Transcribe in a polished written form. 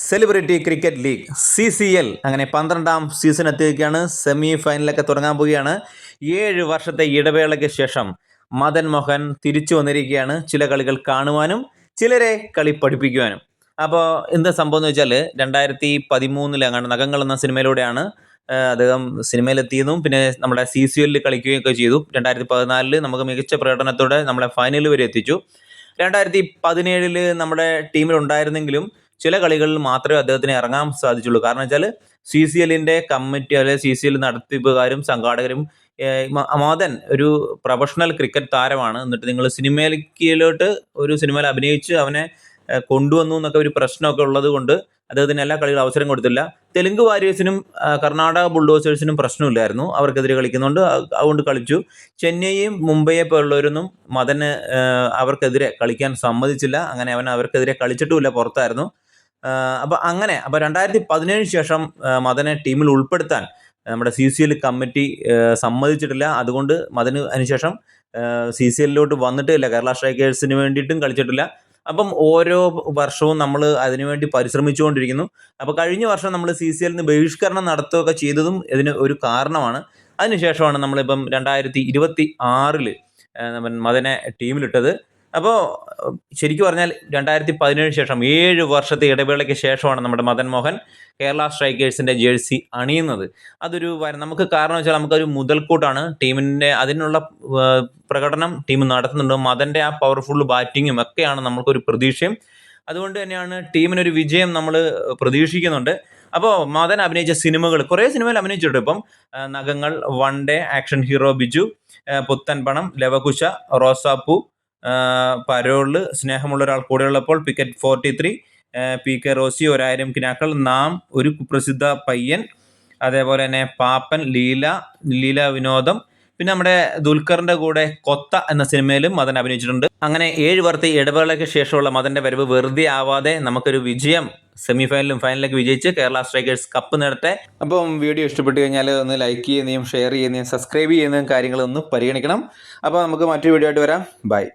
Celebrity cricket league CCL അങ്ങനെ 12ാം season എത്തിയിരിക്കുകയാണ്. Semi ഫൈനലൊക്കെ തുടങ്ങാൻ പോവുകയാണ്. 7 വർഷത്തെ ഇടവേളയ്ക്ക് ശേഷം മദൻ മോഹൻ തിരിച്ചു വന്നിരിക്കുകയാണ്. ചില കളികൾ കാണുവാനും ചിലരെ കളി പഠിപ്പിക്കുവാനും. അപ്പോൾ എന്താ സംഭവം എന്ന് വെച്ചാൽ 2013 അങ്ങാണ്ട് നഖങ്ങൾ എന്ന സിനിമയിലൂടെയാണ് അദ്ദേഹം സിനിമയിലെത്തിയതും പിന്നെ നമ്മുടെ CCL കളിക്കുകയൊക്കെ ചെയ്തു. 2014 നമുക്ക് മികച്ച പ്രകടനത്തോടെ നമ്മളെ ഫൈനൽ വരെ എത്തിച്ചു. 2017 നമ്മുടെ ടീമിലുണ്ടായിരുന്നെങ്കിലും ചില കളികളിൽ മാത്രമേ അദ്ദേഹത്തിന് ഇറങ്ങാൻ സാധിച്ചുള്ളൂ. കാരണം വെച്ചാൽ CCLന്റെ കമ്മിറ്റി അല്ലെങ്കിൽ CCL നടത്തിപ്പുകാരും സംഘാടകരും മദൻ ഒരു പ്രൊഫഷണൽ ക്രിക്കറ്റ് താരമാണ്, എന്നിട്ട് നിങ്ങൾ സിനിമയിലോട്ട് ഒരു സിനിമയിൽ അഭിനയിച്ച് അവനെ കൊണ്ടുവന്നു എന്നൊക്കെ ഒരു പ്രശ്നമൊക്കെ ഉള്ളത് കൊണ്ട് അദ്ദേഹത്തിന് എല്ലാ കളികളും അവസരം കൊടുത്തില്ല. തെലുങ്ക് വാരിയേഴ്സിനും കർണാടക ബുൾഡോസേഴ്സിനും പ്രശ്നമില്ലായിരുന്നു, അവർക്കെതിരെ കളിക്കുന്നുണ്ട്, അതുകൊണ്ട് കളിച്ചു. ചെന്നൈയും മുംബൈയെ പോലുള്ളവരൊന്നും മദന് അവർക്കെതിരെ കളിക്കാൻ സമ്മതിച്ചില്ല. അങ്ങനെ അവൻ അവർക്കെതിരെ കളിച്ചിട്ടുമില്ല, പുറത്തായിരുന്നു. അപ്പോൾ 2017 ശേഷം മദനെ ടീമിൽ ഉൾപ്പെടുത്താൻ നമ്മുടെ CCL കമ്മിറ്റി സമ്മതിച്ചിട്ടില്ല. അതുകൊണ്ട് മദന് അതിനുശേഷം CCLലോട്ട് വന്നിട്ടില്ല, കേരള സ്ട്രൈക്കേഴ്സിന് വേണ്ടിയിട്ടും കളിച്ചിട്ടില്ല. അപ്പം ഓരോ വർഷവും നമ്മൾ അതിനുവേണ്ടി പരിശ്രമിച്ചുകൊണ്ടിരിക്കുന്നു. അപ്പോൾ കഴിഞ്ഞ വർഷം നമ്മൾ CCLന് ബഹിഷ്കരണം നടത്തുകയൊക്കെ ചെയ്തതും ഇതിന് ഒരു കാരണമാണ്. അതിനുശേഷമാണ് നമ്മളിപ്പം 2026 മദനെ ടീമിലിട്ടത്. അപ്പോൾ ശരിക്കും പറഞ്ഞാൽ 2017 ശേഷം 7 വർഷത്തെ ഇടവേളയ്ക്ക് ശേഷമാണ് നമ്മുടെ മദൻ മോഹൻ കേരള സ്ട്രൈക്കേഴ്സിൻ്റെ ജേഴ്സി അണിയുന്നത്. അതൊരു നമുക്ക് കാരണം വെച്ചാൽ നമുക്കൊരു മുതൽക്കൂട്ടാണ്. ടീമിൻ്റെ അതിനുള്ള പ്രകടനം ടീം നടത്തുന്നുണ്ട്. മദൻ്റെ ആ പവർഫുൾ ബാറ്റിങ്ങും ഒക്കെയാണ് നമ്മൾക്കൊരു പ്രതീക്ഷയും. അതുകൊണ്ട് തന്നെയാണ് ടീമിനൊരു വിജയം നമ്മൾ പ്രതീക്ഷിക്കുന്നുണ്ട്. അപ്പോൾ മദൻ അഭിനയിച്ച സിനിമകൾ കുറേ സിനിമയിൽ അഭിനയിച്ചിട്ടുണ്ട്. ഇപ്പം നഖങ്ങൾ, one day, action hero Biju, പുത്തൻ പണം, ലവകുശ, റോസാപ്പൂ, പരോള്, സ്നേഹമുള്ള ഒരാൾ കൂടെയുള്ളപ്പോൾ, പിക്കറ്റ് 43, PK റോസി, 1000 കിനാക്കൾ, നാം, ഒരു കുപ്രസിദ്ധ പയ്യൻ, അതേപോലെ തന്നെ പാപ്പൻ, ലീല വിനോദം, പിന്നെ നമ്മുടെ ദുൽഖറിൻ്റെ കൂടെ കൊത്ത എന്ന സിനിമയിലും മദൻ അഭിനയിച്ചിട്ടുണ്ട്. അങ്ങനെ 7 വർഷത്തെ ഇടവേളയ്ക്ക് ശേഷമുള്ള മദൻ്റെ വരവ് വെറുതെ ആവാതെ നമുക്കൊരു വിജയം സെമി ഫൈനലും ഫൈനലിലേക്ക് വിജയിച്ച് കേരള സ്ട്രൈക്കേഴ്സ് കപ്പ് നേടട്ടെ. അപ്പം വീഡിയോ ഇഷ്ടപ്പെട്ട് കഴിഞ്ഞാൽ ഒന്ന് ലൈക്ക് ചെയ്യുന്നതും ഷെയർ ചെയ്യുന്നതും സബ്സ്ക്രൈബ് ചെയ്യുന്നതും കാര്യങ്ങളൊന്ന് പരിഗണിക്കണം. അപ്പോൾ നമുക്ക് മറ്റൊരു വീഡിയോ ആയിട്ട് വരാം. ബൈ.